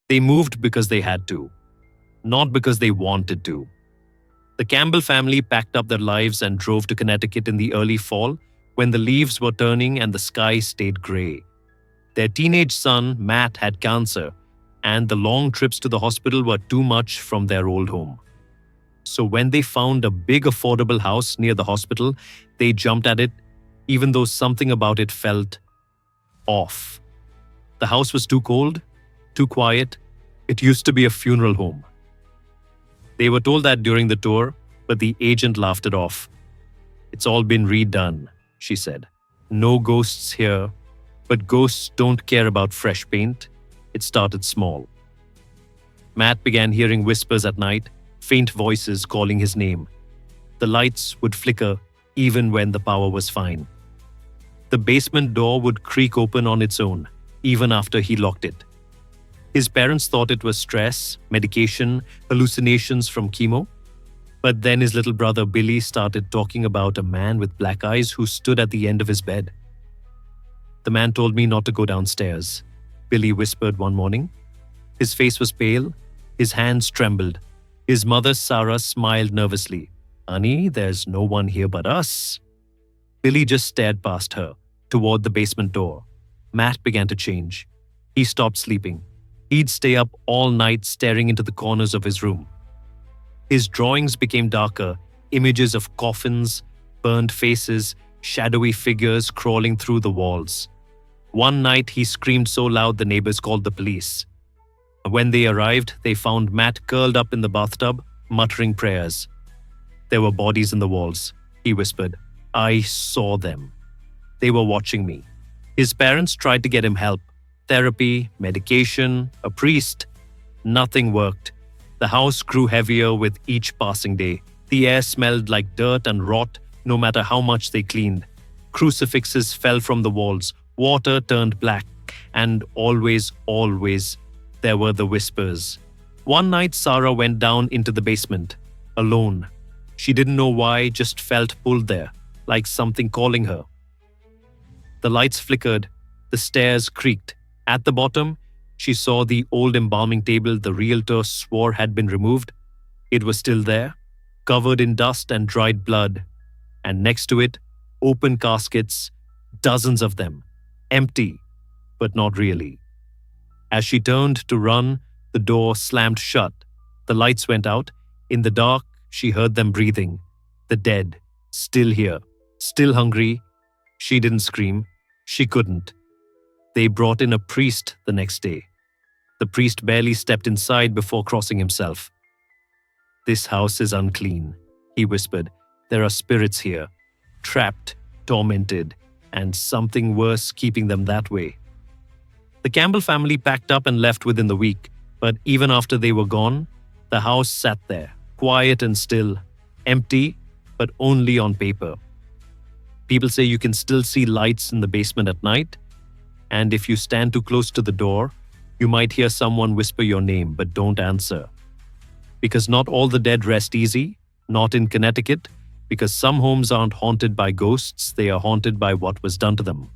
They moved because they had to, not because they wanted to. The Campbell family packed up their lives and drove to Connecticut in the early fall when the leaves were turning and the sky stayed gray. Their teenage son, Matt, had cancer, and the long trips to the hospital were too much from their old home. So when they found a big affordable house near the hospital, they jumped at it, even though something about it felt off. The house was too cold, too quiet. It used to be a funeral home. They were told that during the tour, but the agent laughed it off. "It's all been redone," she said. "No ghosts here, but ghosts don't care about fresh paint." It started small. Matt began hearing whispers at night, faint voices calling his name. The lights would flicker even when the power was fine. The basement door would creak open on its own, even after he locked it. His parents thought it was stress, medication, hallucinations from chemo. But then his little brother Billy started talking about a man with black eyes who stood at the end of his bed. "The man told me not to go downstairs," Billy whispered one morning. His face was pale, his hands trembled. His mother, Sarah, smiled nervously. "Honey, there's no one here but us." Billy just stared past her, toward the basement door. Matt began to change. He stopped sleeping. He'd stay up all night staring into the corners of his room. His drawings became darker, images of coffins, burned faces, shadowy figures crawling through the walls. One night he screamed so loud the neighbors called the police. When they arrived, they found Matt curled up in the bathtub, muttering prayers. "There were bodies in the walls," he whispered. "I saw them. They were watching me." His parents tried to get him help. Therapy, medication, a priest. Nothing worked. The house grew heavier with each passing day. The air smelled like dirt and rot, no matter how much they cleaned. Crucifixes fell from the walls. Water turned black. And always, there were the whispers. One night, Sarah went down into the basement, alone. She didn't know why, just felt pulled there, like something calling her. The lights flickered. The stairs creaked. At the bottom, she saw the old embalming table the realtor swore had been removed. It was still there, covered in dust and dried blood. And next to it, open caskets, dozens of them, empty, but not really. As she turned to run, the door slammed shut. The lights went out. In the dark, she heard them breathing. The dead, still here, still hungry. She didn't scream. She couldn't. They brought in a priest the next day. The priest barely stepped inside before crossing himself. "This house is unclean," he whispered. "There are spirits here, trapped, tormented, and something worse keeping them that way." The Campbell family packed up and left within the week, but even after they were gone, the house sat there, quiet and still, empty, but only on paper. People say you can still see lights in the basement at night, and if you stand too close to the door, you might hear someone whisper your name, but don't answer. Because not all the dead rest easy, not in Connecticut, because some homes aren't haunted by ghosts, they are haunted by what was done to them.